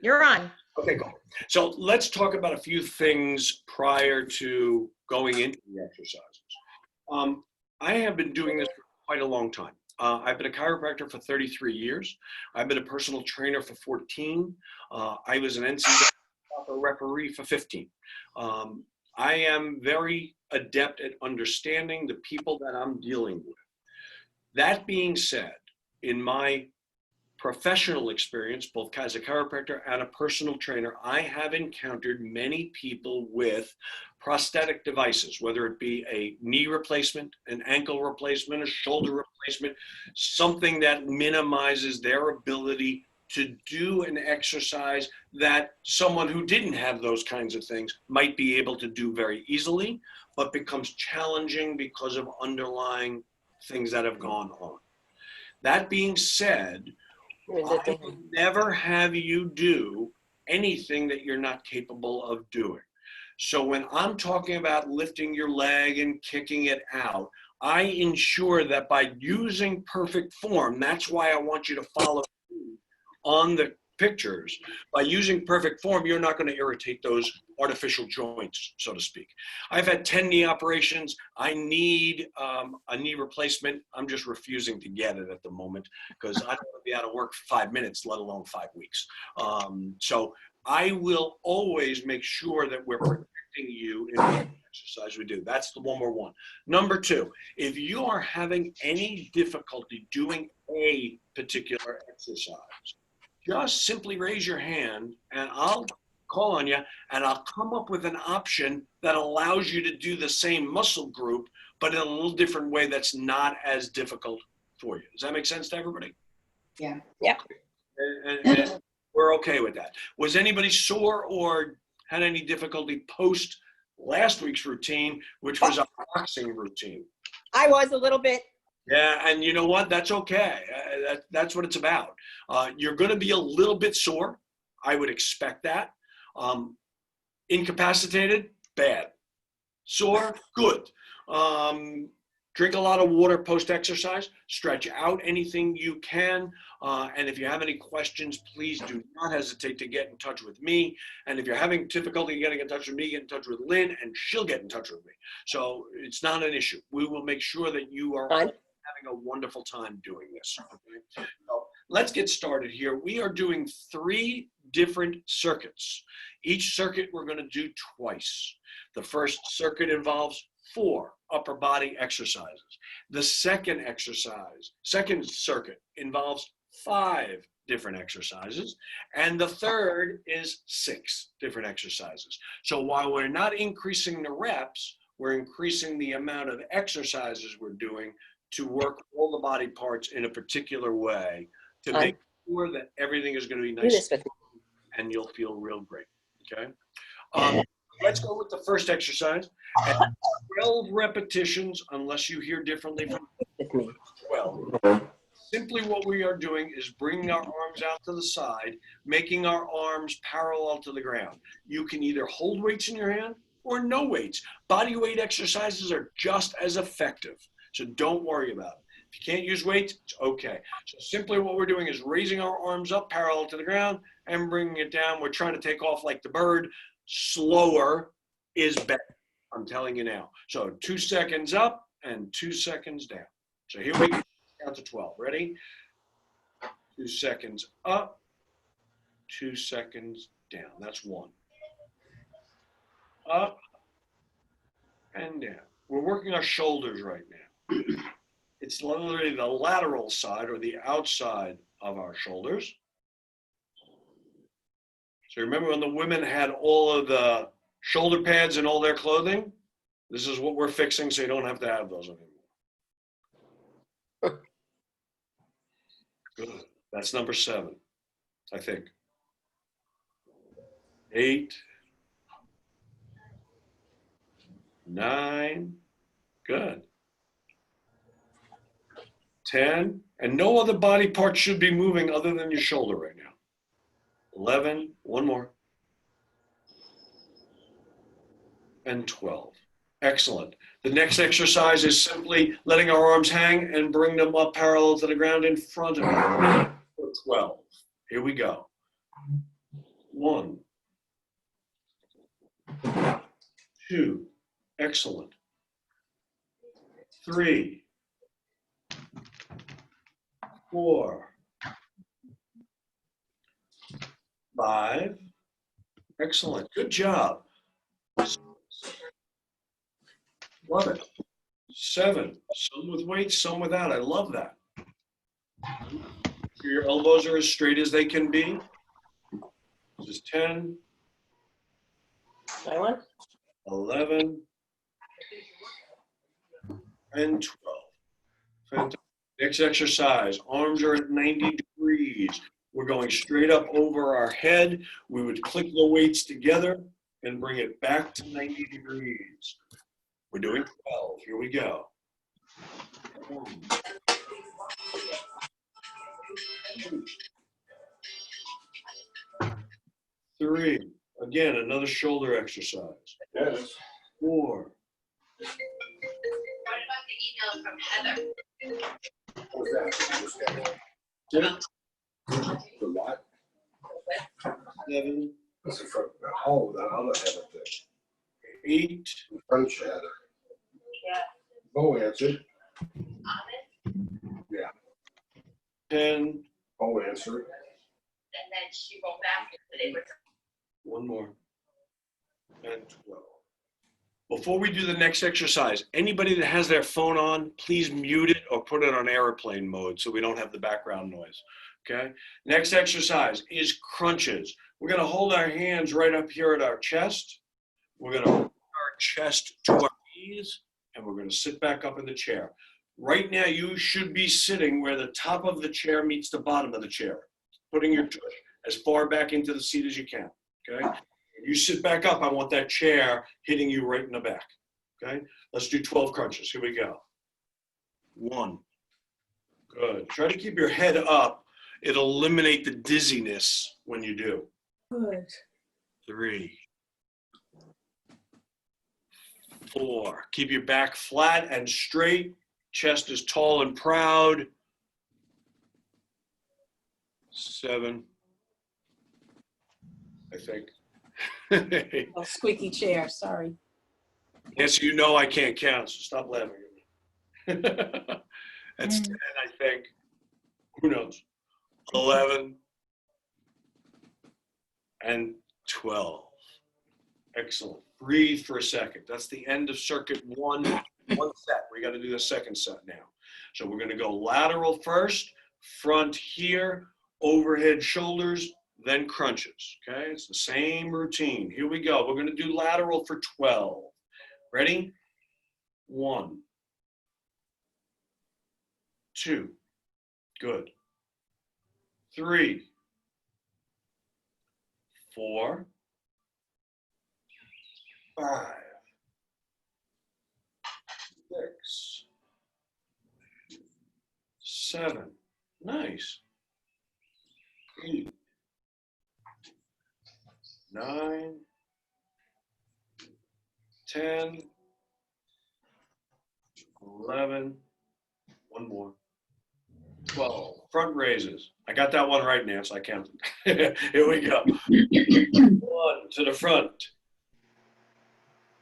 You're on. Okay, cool. So let's talk about a few things prior to going into the exercises. I have been doing this for quite a long time. I've been a chiropractor for 33 years. I've been a personal trainer for 14. I was an NCAA referee for 15. I am very adept at understanding the people that I'm dealing with. That being said, in my professional experience, both as a chiropractor and a personal trainer, I have encountered many people with prosthetic devices, whether it be a knee replacement, an ankle replacement, a shoulder replacement, something that minimizes their ability to do an exercise that someone who didn't have those kinds of things might be able to do very easily, but becomes challenging because of underlying things that have gone on. That being said, I will never have you do anything that you're not capable of doing. So when I'm talking about lifting your leg and kicking it out, I ensure that by using perfect form, that's why I want you to follow on the pictures. By using perfect form, you're not going to irritate those artificial joints, so to speak. I've had 10 knee operations. I need a knee replacement. I'm just refusing to get it at the moment because I don't want to be out of work for 5 minutes, let alone 5 weeks. So I will always make sure that we're protecting you in the exercise we do. That's the number one. Number two, if you are having any difficulty doing a particular exercise, just simply raise your hand and I'll call on you and I'll come up with an option that allows you to do the same muscle group, but in a little different way that's not as difficult for you. Does that make sense to everybody? Yeah. Yeah. And we're okay with that. Was anybody sore or had any difficulty post last week's routine, which was a boxing routine? I was a little bit. Yeah, and you know what? That's okay. That's what it's about. You're going to be a little bit sore. I would expect that. Incapacitated, bad. Sore, good. Drink a lot of water post-exercise. Stretch out anything you can. And if you have any questions, please do not hesitate to get in touch with me. And if you're having difficulty getting in touch with me, get in touch with Lynn, and she'll get in touch with me. So it's not an issue. We will make sure that you are having a wonderful time doing this. Okay? So let's get started here. We are doing 3 different circuits. Each circuit we're going to do twice. The first circuit involves 4 upper body exercises. The second circuit involves 5 different exercises. And the third is 6 different exercises. So while we're not increasing the reps, we're increasing the amount of exercises we're doing to work all the body parts in a particular way to make sure that everything is going to be nice and you'll feel real great, okay? Let's go with the first exercise. At 12 repetitions, unless you hear differently from 12. Simply what we are doing is bringing our arms out to the side, making our arms parallel to the ground. You can either hold weights in your hand or no weights. Body weight exercises are just as effective, so don't worry about it. If you can't use weights, it's okay. So simply what we're doing is raising our arms up parallel to the ground and bringing it down. We're trying to take off like the bird. Slower is better, I'm telling you now. So 2 seconds up and 2 seconds down. So here we go, count to 12. Ready? 2 seconds up, 2 seconds down. That's 1. Up and down. We're working our shoulders right now. It's literally the lateral side or the outside of our shoulders. So remember when the women had all of the shoulder pads in all their clothing? This is what we're fixing so you don't have to have those anymore. Good. That's number 7, I think. 8, 9, good. 10, and no other body part should be moving other than your shoulder right now. 11, one more. And 12. Excellent. The next exercise is simply letting our arms hang and bring them up parallel to the ground in front of you. For 12. Here we go. 1, 2, excellent. 3, 4, 5, excellent. Good job. Love it. 7, some with weights, some without. I love that. Your elbows are as straight as they can be. This is 10, My one? 11, and 12. Fantastic. Next exercise, arms are at 90 degrees. We're going straight up over our head. We would click the weights together and bring it back to 90 degrees. We're doing 12. Here we go. 1, 2, 3. Again, another shoulder exercise. Yes. 4. What about the email from Heather? What was that? 6, The what? 7, That's the front. Oh, that other Heather thing. 8, The French Heather. Yeah. Bo answered. Honest, Yeah. 10, Bo answered. and then she wrote back that it was. one more, and 12. Before we do the next exercise, anybody that has their phone on, please mute it or put it on airplane mode so we don't have the background noise, okay? Next exercise is crunches. We're gonna hold our hands right up here at our chest. We're gonna bring our chest to our knees, and we're gonna sit back up in the chair. Right now, you should be sitting where the top of the chair meets the bottom of the chair, putting your tush as far back into the seat as you can, okay? You sit back up, I want that chair hitting you right in the back, okay? Let's do 12 crunches, here we go. 1, good. Try to keep your head up. It'll eliminate the dizziness when you do. Good. 3, 4, keep your back flat and straight. Chest is tall and proud. 7, I think. Oh, squeaky chair, sorry. Yes, you know I can't count, so stop laughing at me. That's 10, I think. Who knows? 11 and 12. Excellent. Breathe for a second. That's the end of circuit 1. One set. We got to do the second set now. So we're going to go lateral first, front here, overhead shoulders, then crunches. Okay, it's the same routine. Here we go. We're going to do lateral for 12. Ready? 1, 2, good. 3, 4, 5, 6, 7, nice. 8, 9, 10, 11, one more, 12. Front raises. I got that one right, Nance. I counted. Here we go. 1 to the front.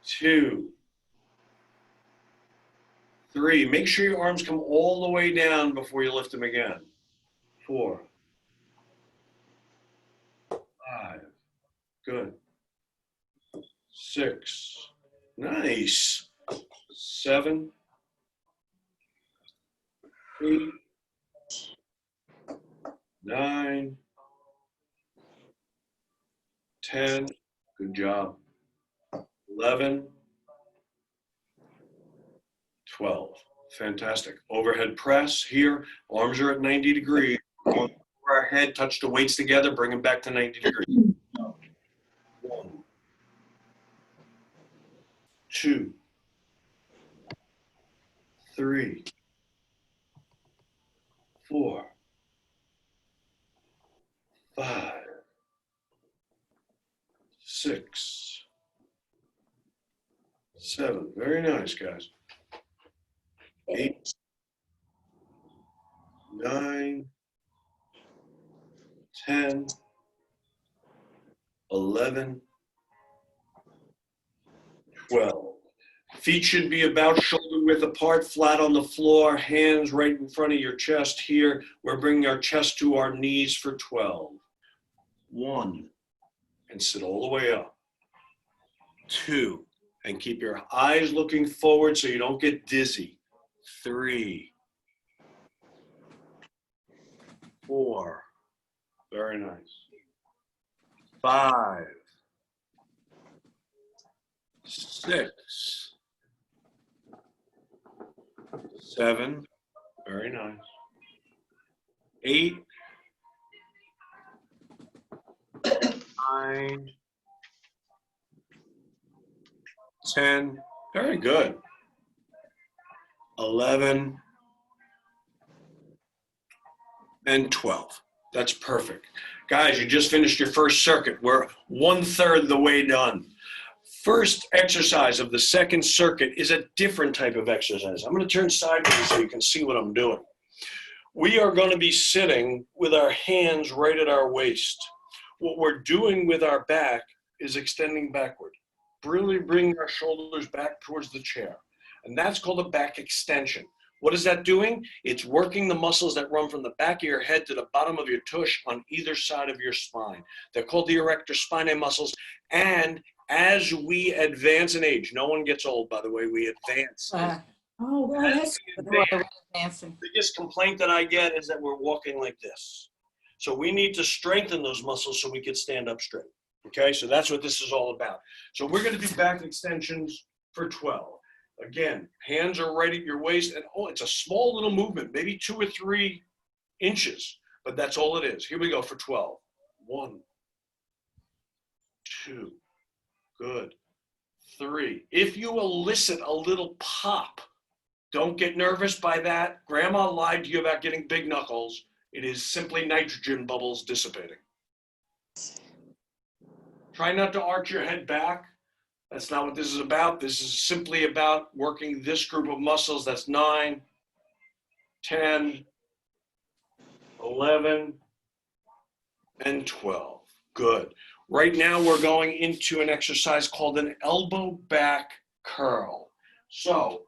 2, 3. Make sure your arms come all the way down before you lift them again. 4, 5. Good. 6. Nice. 7, 8, 9, 10. Good job. 11, 12. Fantastic. Overhead press here. Arms are at 90 degrees. Over our head, touch the weights together, bring them back to 90 degrees. 1, 2, 3, 4, 5, 6, 7. Very nice, guys. 8, 9, 10, 11, 12. Feet should be about shoulder width apart, flat on the floor, hands right in front of your chest here. We're bringing our chest to our knees for 12. 1, and sit all the way up. 2, and keep your eyes looking forward so you don't get dizzy. 3, 4, very nice. 5, 6, 7, very nice. 8, 9, 10, very good. 11, and 12. That's perfect. Guys, you just finished your first circuit. We're 1/3 the way done. First exercise of the second circuit is a different type of exercise. I'm going to turn sideways so you can see what I'm doing. We are going to be sitting with our hands right at our waist. What we're doing with our back is extending backward. Really bring our shoulders back towards the chair. And that's called a back extension. What is that doing? It's working the muscles that run from the back of your head to the bottom of your tush on either side of your spine. They're called the erector spinae muscles. And as we advance in age, no one gets old, by the way, we advance. Oh, well, that's good. We're dancing. The biggest complaint that I get is that we're walking like this. So we need to strengthen those muscles so we can stand up straight. Okay, so that's what this is all about. So we're going to do back extensions for 12. Again, hands are right at your waist, and oh, it's a small little movement, maybe 2 or 3 inches, but that's all it is. Here we go for 12. 1, 2, good. 3. If you elicit a little pop, don't get nervous by that. Grandma lied to you about getting big knuckles. It is simply nitrogen bubbles dissipating. Try not to arch your head back. That's not what this is about. This is simply about working this group of muscles. That's 9, 10, 11, and 12. Good. Right now we're going into an exercise called an elbow back curl. So,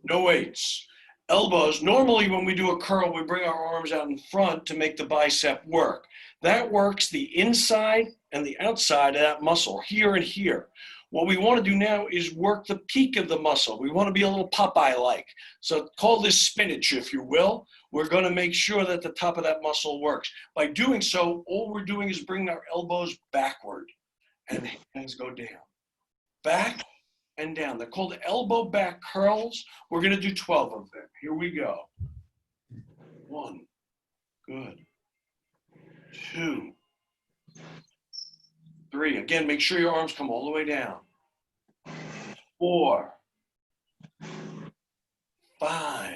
no weights. Elbows, normally when we do a curl, we bring our arms out in front to make the bicep work. That works the inside and the outside of that muscle, here and here. What we want to do now is work the peak of the muscle. We want to be a little Popeye-like. So call this spinach, if you will. We're going to make sure that the top of that muscle works. By doing so, all we're doing is bring our elbows backward and hands go down. Back and down. They're called elbow back curls. We're going to do 12 of them. Here we go. 1, good. 2, 3. Again, make sure your arms come all the way down. 4, 5,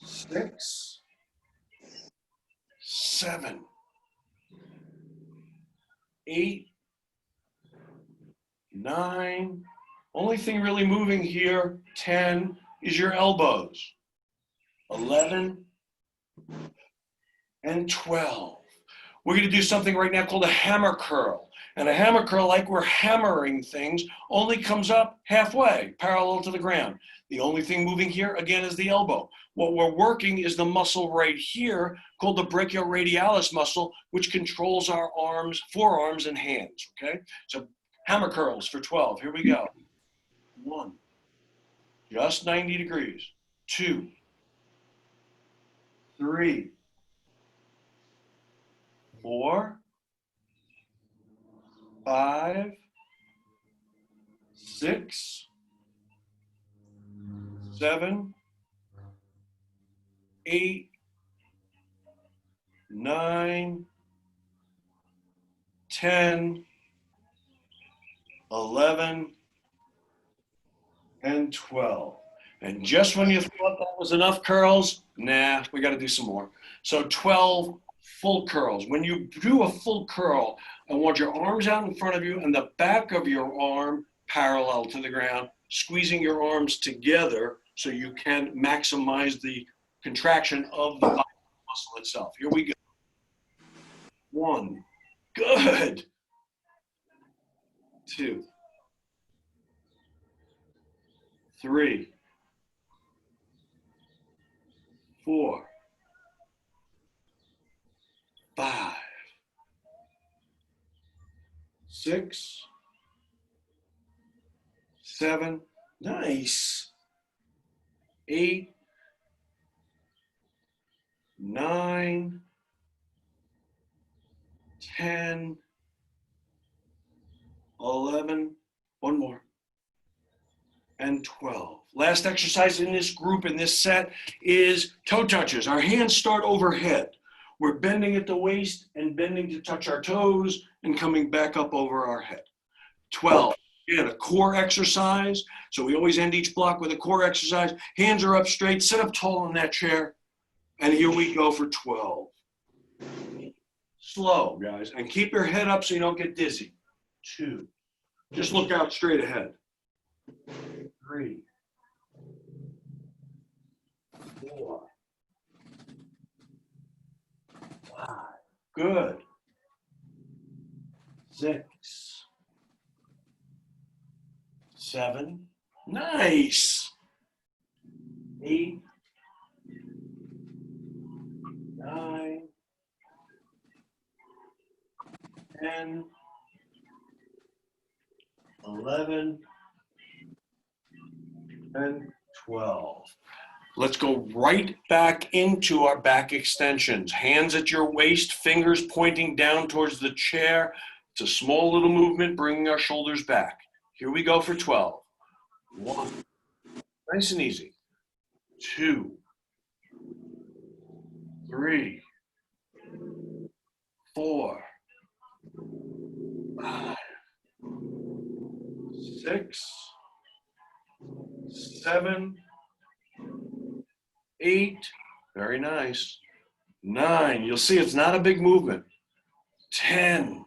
6, 7, 8, 9. Only thing really moving here, 10, is your elbows. 11 and 12. We're going to do something right now called a hammer curl. And a hammer curl, like we're hammering things, only comes up halfway, parallel to the ground. The only thing moving here, again, is the elbow. What we're working is the muscle right here called the brachioradialis muscle, which controls our arms, forearms, and hands, okay? So hammer curls for 12. Here we go. 1, just 90 degrees. 2, 3, 4, 5, 6, 7, 8, 9, 10, 11, and 12. And just when you thought that was enough curls, nah, we got to do some more. So 12 full curls. When you do a full curl, I want your arms out in front of you and the back of your arm parallel to the ground, squeezing your arms together so you can maximize the contraction of the muscle itself. Here we go. 1. Good. 2. 3. 4. 5. 6. 7. Nice. 8. 9. 10. 11. One more. And 12. Last exercise in this group, in this set, is toe touches. Our hands start overhead. We're bending at the waist and bending to touch our toes and coming back up over our head. 12. Again, a core exercise. So we always end each block with a core exercise. Hands are up straight. Sit up tall in that chair. And here we go for 12. Slow, guys. And keep your head up so you don't get dizzy. 2. Just look out straight ahead. 3. 4. 5. Good. 6. 7. Nice. 8. 9. 10. 11. And 12. Let's go right back into our back extensions. Hands at your waist, fingers pointing down towards the chair. It's a small little movement, bringing our shoulders back. Here we go for 12. 1. Nice and easy. 2. 3. 4. 5. 6. 7. 8. Very nice. 9. You'll see it's not a big movement. 10.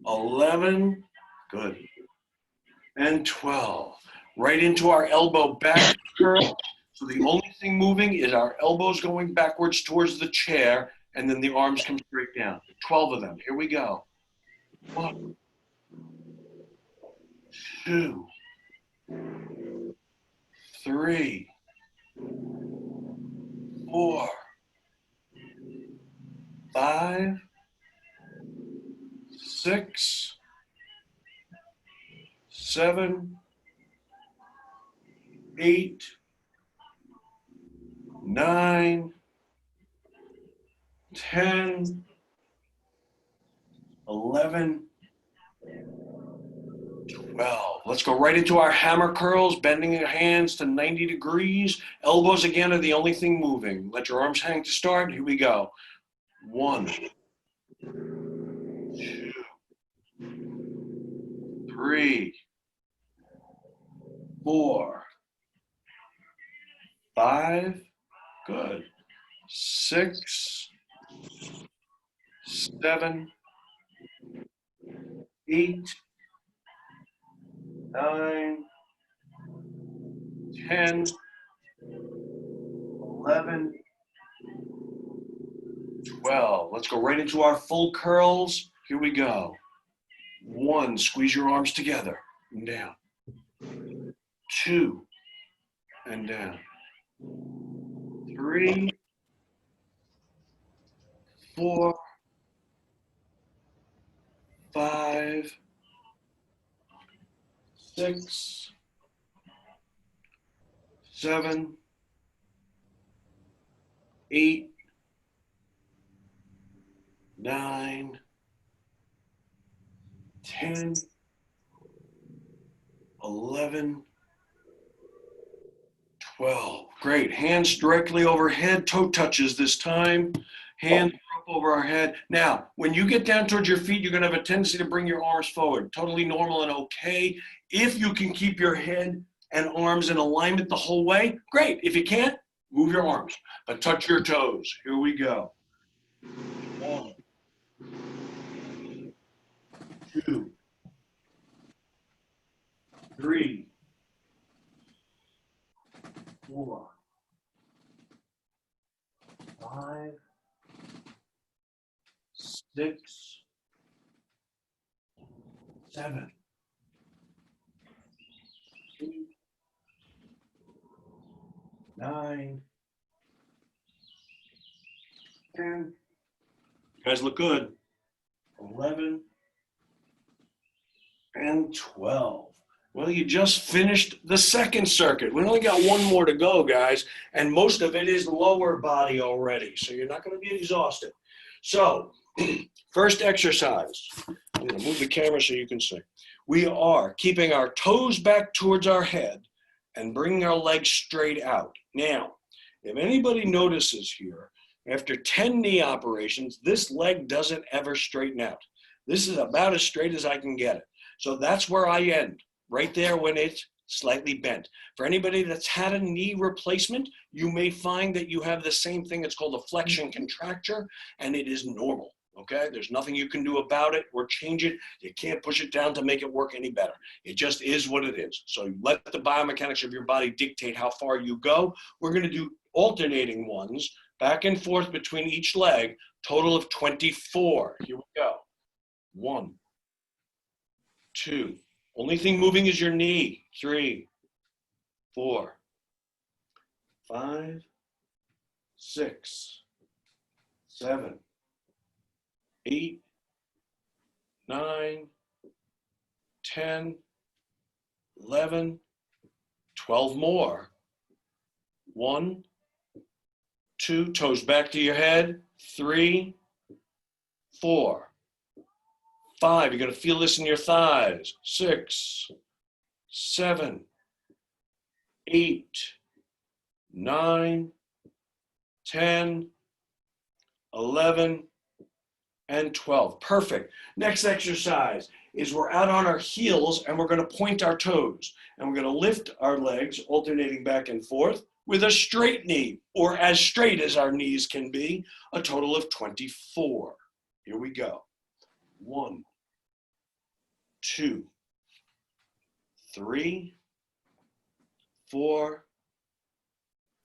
11. Good. And 12. Right into our elbow back curl. So the only thing moving is our elbows going backwards towards the chair, and then the arms come straight down. 12 of them. Here we go. 1. 2. 3. 4. 5. 6. 7. 8. 9. 10. 11. 12. Let's go right into our hammer curls, bending your hands to 90 degrees. Elbows again are the only thing moving. Let your arms hang to start. Here we go. 1. 2. 3. 4. 5. Good. 6. 7. 8. 9. 10. 11. 12. Let's go right into our full curls. Here we go. 1. Squeeze your arms together and down. 2. And down. 3. 4. 5. 6. 7. 8. 9. 10. 11. 12. Great. Hands directly overhead, toe touches this time. Hands up over our head. Now, when you get down towards your feet, you're going to have a tendency to bring your arms forward. Totally normal and okay. If you can keep your head and arms in alignment the whole way, great. If you can't, move your arms, but touch your toes. Here we go. 1. 2. 3. 4. 5. 6, 7, 8, 9, 10. You guys look good. 11 and 12. Well, you just finished the second circuit. We only got one more to go, guys, and most of it is lower body already, so you're not going to be exhausted. So, first exercise. I'm going to move the camera so you can see. We are keeping our toes back towards our head and bringing our legs straight out. Now, if anybody notices here, after 10 knee operations, this leg doesn't ever straighten out. This is about as straight as I can get it. So that's where I end, right there when it's slightly bent. For anybody that's had a knee replacement, you may find that you have the same thing. It's called a flexion contracture, and it is normal, okay? There's nothing you can do about it or change it. You can't push it down to make it work any better. It just is what it is. So let the biomechanics of your body dictate how far you go. We're gonna do alternating ones, back and forth between each leg, total of 24. Here we go. 1, 2. Only thing moving is your knee. 3, 4, 5, 6, 7, 8, 9, 10, 11, 12 more. 1, 2, toes back to your head. 3, 4, 5. You're going to feel this in your thighs. 6, 7, 8, 9, 10, 11, and 12. Perfect. Next exercise is we're out on our heels and we're going to point our toes. And we're going to lift our legs, alternating back and forth with a straight knee, or as straight as our knees can be, a total of 24. Here we go. 1, 2, 3, 4,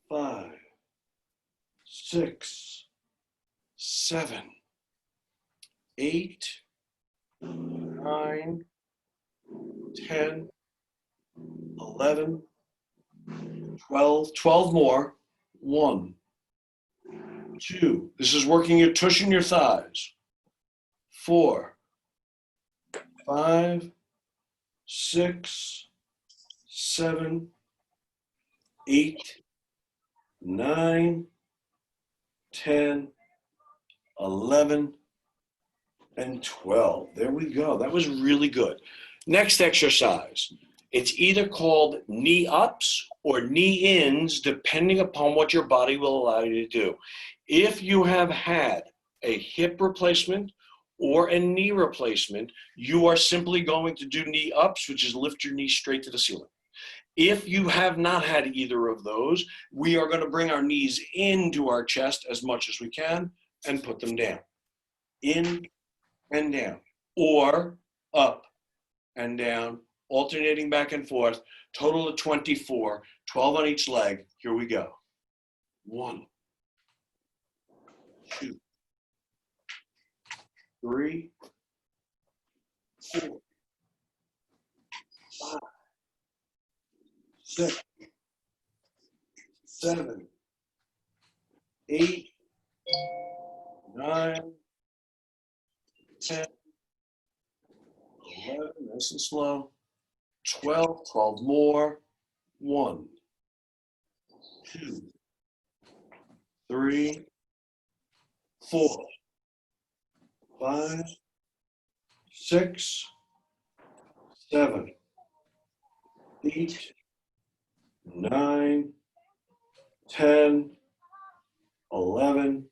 5, 6, 7, 8, 9, 10, 11, 12, 12 more. 1, 2. This is working your tush and your thighs. 4, 5, 6, 7, 8, 9, 10, 11, and 12. There we go. That was really good. Next exercise. It's either called knee ups or knee ins, depending upon what your body will allow you to do. If you have had a hip replacement or a knee replacement, you are simply going to do knee ups, which is lift your knee straight to the ceiling. If you have not had either of those, we are going to bring our knees into our chest as much as we can and put them down. In and down, or up and down, alternating back and forth, total of 24, 12 on each leg. Here we go. 1, 2, 3, 4, 5, 6, 7, 8, 9, 10, 11, nice and slow, 12, 12 more. 1, 2, 3, 4, 5, 6, 7, 8, 9, 10, 11,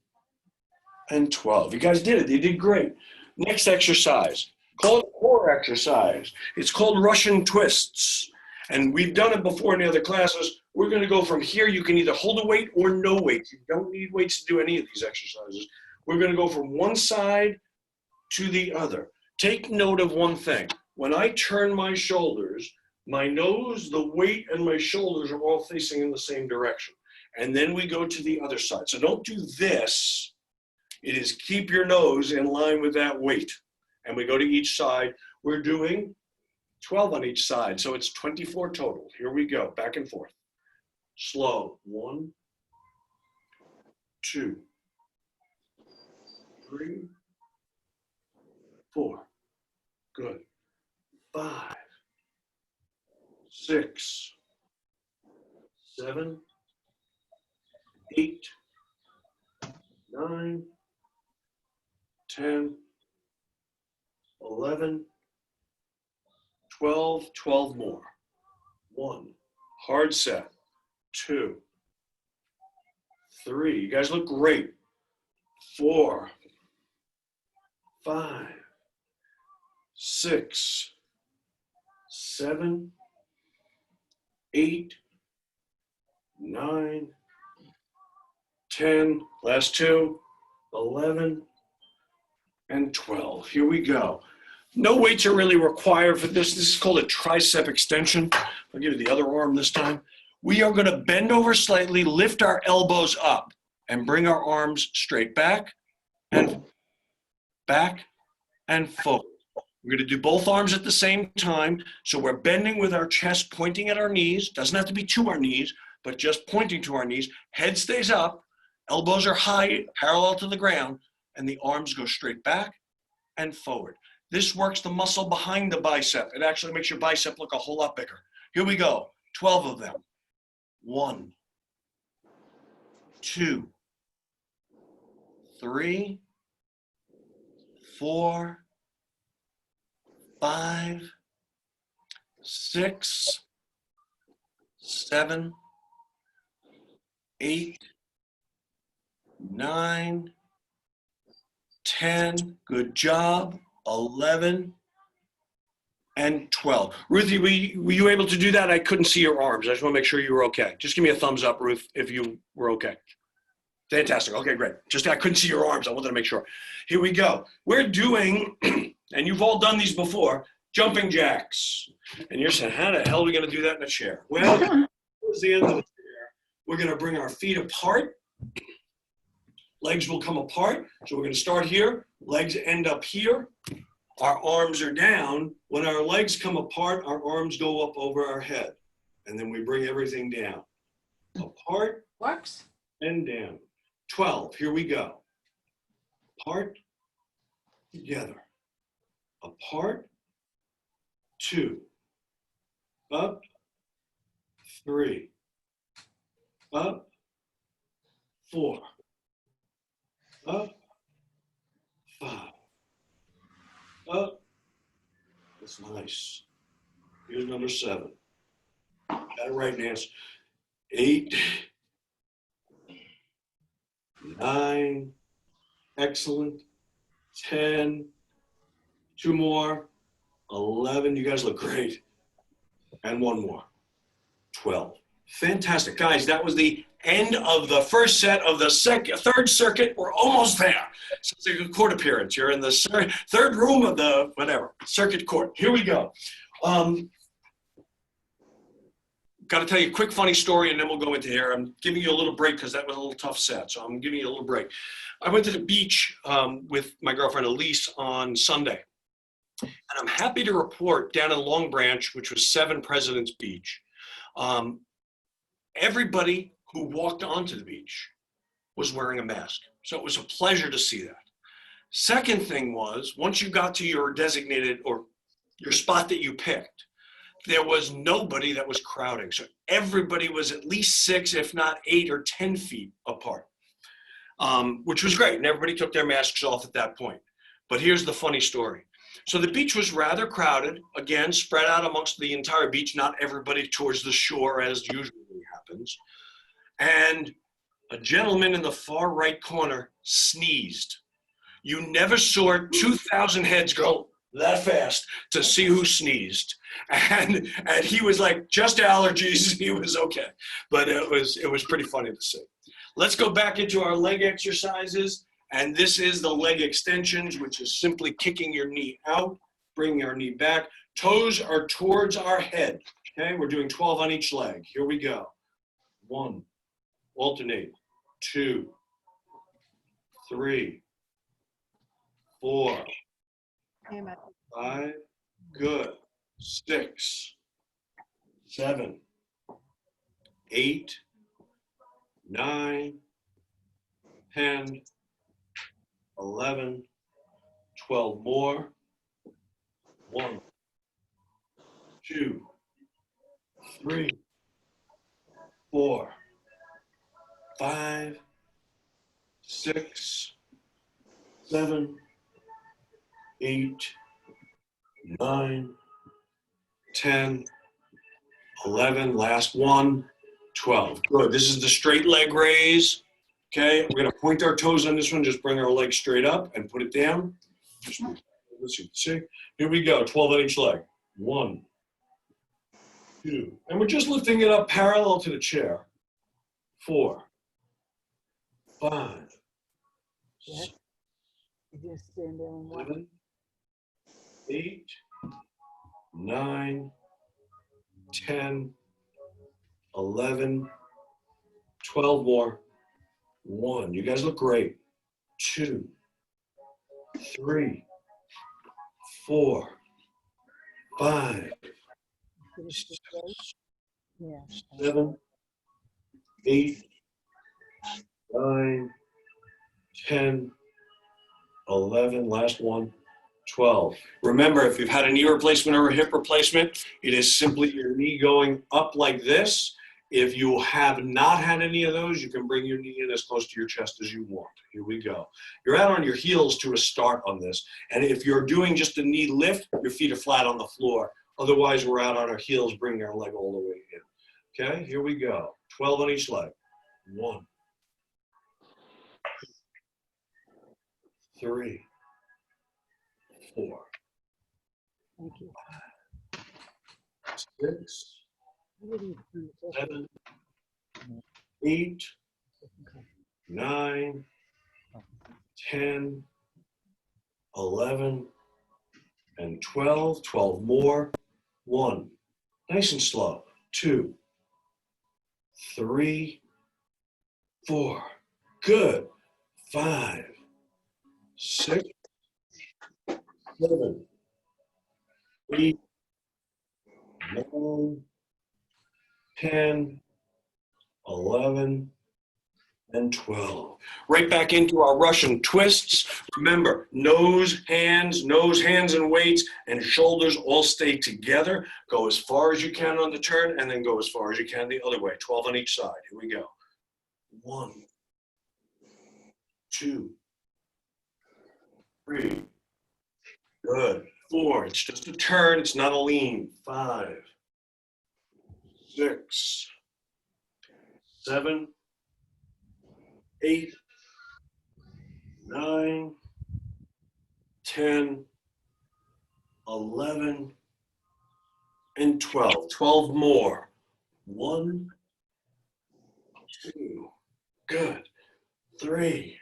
and 12. You guys did it. You did great. Next exercise, called core exercise. It's called Russian twists. And we've done it before in the other classes. We're going to go from here. You can either hold a weight or no weight. You don't need weights to do any of these exercises. We're going to go from one side to the other. Take note of one thing. When I turn my shoulders, my nose, the weight, and my shoulders are all facing in the same direction. And then we go to the other side. So don't do this It is keep your nose in line with that weight. And we go to each side. We're doing 12 on each side, so it's 24 total. Here we go, back and forth. Slow. 1, 2, 3, 4. Good. 5, 6, 7, 8, 9, 10, 11, 12, 12 more. 1, hard set. 2, 3, you guys look great. 4, 5, 6, 7, 8, 9, 10, last 2, 11, and 12. Here we go. No weights are really required for this. This is called a tricep extension. I'll give you the other arm this time. We are going to bend over slightly, lift our elbows up, and bring our arms straight back and forward. We're going to do both arms at the same time. So we're bending with our chest pointing at our knees. Doesn't have to be to our knees, but just pointing to our knees. Head stays up, elbows are high, parallel to the ground, and the arms go straight back and forward. This works the muscle behind the bicep. It actually makes your bicep look a whole lot bigger. Here we go, 12 of them. 1, 2, 3, 4, 5, 6, 7, 8, 9, 10, good job, 11, and 12. Ruthie, were you able to do that? I couldn't see your arms. I just want to make sure you were okay. Just give me a thumbs up, Ruth, if you were okay. Fantastic. Okay, great. Just I couldn't see your arms. I wanted to make sure. Here we go. We're doing, and you've all done these before, jumping jacks. And you're saying, how the hell are we going to do that in a chair? Well, towards the end of the chair, we're going to bring our feet apart. Legs will come apart. So we're going to start here. Legs end up here. Our arms are down. When our legs come apart, our arms go up over our head. And then we bring everything down. Apart. Works. And down. 12. Here we go. Apart. Together. Apart. 2. Up. 3. Up. 4. Up. 5. Up. That's nice. Here's number 7. Got it right, Nance. 8. 9. Excellent. 10. 2 more. 11. You guys look great. And 1 more. 12. Fantastic. Guys, that was the end of the first set of the third circuit. We're almost there. So it's like a court appearance. You're in the third room of the whatever circuit court. Here we go. Got to tell you a quick funny story and then we'll go into here. I'm giving you a little break because that was a little tough set. So I'm giving you a little break. I went to the beach with my girlfriend Elise on Sunday. And I'm happy to report down in Long Branch, which was 7 Presidents Beach, everybody who walked onto the beach was wearing a mask. So it was a pleasure to see that. Second thing was, once you got to your designated or your spot that you picked, there was nobody that was crowding. So everybody was at least 6, if not 8 or 10 feet apart, which was great. And everybody took their masks off at that point. But here's the funny story. So the beach was rather crowded, again, spread out amongst the entire beach, not everybody towards the shore as usually happens. And a gentleman in the far right corner sneezed. You never saw 2,000 heads go that fast to see who sneezed. And he was like, just allergies, he was okay. But it was pretty funny to see. Let's go back into our leg exercises. And this is the leg extensions, which is simply kicking your knee out, bringing our knee back. Toes are towards our head. Okay, we're doing 12 on each leg. Here we go. 1, alternate, 2, 3, 4, 5, good. 6, 7, 8, 9, 10, 11, 12 more. 1, 2, 3, 4, 5, 6, 7, 8, 9, 10, 11, last one, 12. Good. This is the straight leg raise. Okay, we're going to point our toes on this one. Just bring our leg straight up and put it down. Just, let's see. Here we go. 12 on each leg. 1, 2. And we're just lifting it up parallel to the chair. 4, 5, Yes. You just stand there and watch. 7, 8, 9, 10, 11, 12 more. 1. You guys look great. 2, 3, 4, 5, Finish this way. Yeah. 7, 8, 9, 10, 11, last one, 12. Remember, if you've had a knee replacement or a hip replacement, it is simply your knee going up like this. If you have not had any of those, you can bring your knee in as close to your chest as you want. Here we go. You're out on your heels to a start on this. And if you're doing just a knee lift, your feet are flat on the floor. Otherwise, we're out on our heels, bringing our leg all the way in. Okay, here we go. 12 on each leg. 1, 3, 4, Thank you. 6, What do you do? 7, 8, 9, 10, 11, and 12. 12 more. 1. Nice and slow. 2, 3, 4. Good. 5, 6, 7, 8, 9, 10, 11, and 12. Right back into our Russian twists. Remember, nose, hands, and weights, and shoulders all stay together. Go as far as you can on the turn, and then go as far as you can the other way. 12 on each side. Here we go. 1, 2, 3. Good. 4. It's just a turn. It's not a lean. 5, 6, 7, 8, 9, 10, 11, and 12. 12 more. 1, 2. Good. 3,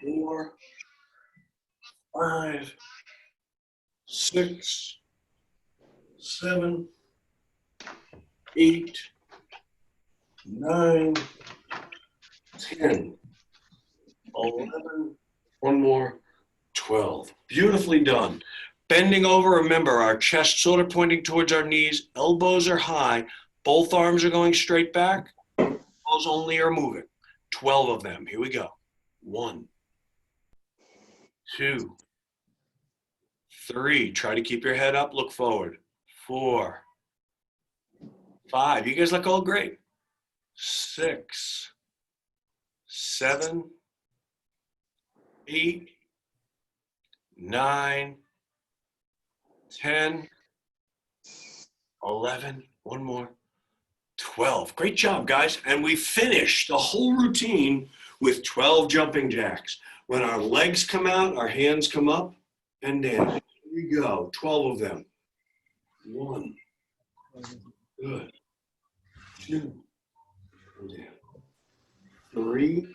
4, 5, 6, 7, 8, 9, 10, 11, one more, 12. Beautifully done. Bending over, remember our chest sort of pointing towards our knees, elbows are high, both arms are going straight back, elbows only are moving. 12 of them. Here we go. 1, 2, 3. Try to keep your head up, look forward. 4, 5. You guys look all great. 6, 7, 8, 9, 10, 11, one more, 12. Great job, guys. And we finished the whole routine with 12 jumping jacks. When our legs come out, our hands come up and down. Here we go. 12 of them. 1. Good. 2. Down. 3.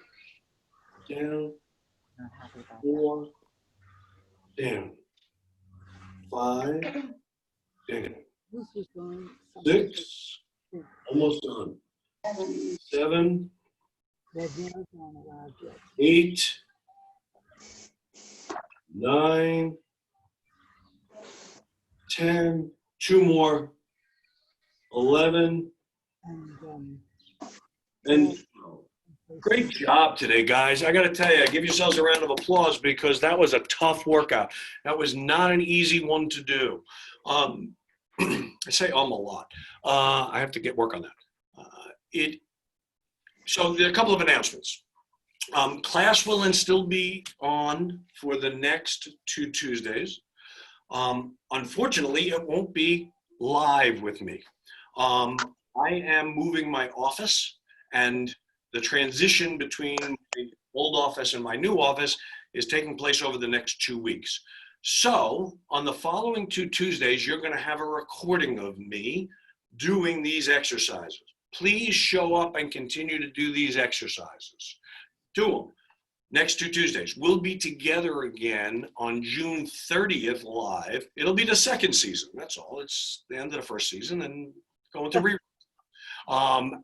Down. 4. Down. 5. Down. This is going. 6. Almost done. 7. That nail's on a large jet. 8. 9, 10, 2 more, 11, And and great job today, guys. I got to tell you, give yourselves a round of applause because that was a tough workout. That was not an easy one to do. I say a lot. I have to work on that. So there are a couple of announcements. Class will still be on for the next 2 Tuesdays. Unfortunately, it won't be live with me. I am moving my office, and the transition between the old office and my new office is taking place over the next 2 weeks. So on the following 2 Tuesdays, you're going to have a recording of me doing these exercises. Please show up and continue to do these exercises. Do them. Next 2 Tuesdays. We'll be together again on June 30th live. It'll be the second season. That's all. It's the end of the first season and going to rerun.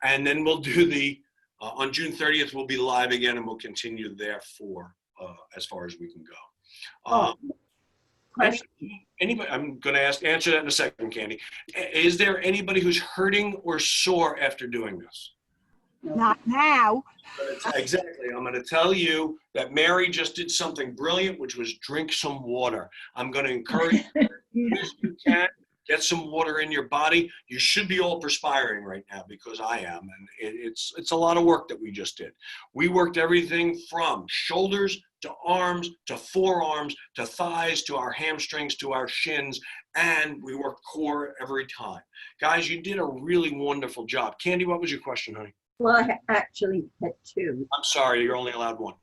And then we'll do on June 30th, we'll be live again and we'll continue there for as far as we can go. Anybody, I'm going to answer that in a second, Candy. Is there anybody who's hurting or sore after doing this? Not now. Exactly. I'm going to tell you that Mary just did something brilliant, which was drink some water. I'm going to encourage you as you can. Get some water in your body. You should be all perspiring right now because I am. And it's a lot of work that we just did. We worked everything from shoulders to arms to forearms to thighs to our hamstrings to our shins. And we worked core every time. Guys, you did a really wonderful job. Candy, what was your question, honey? Well, I actually had two. I'm sorry, you're only allowed one.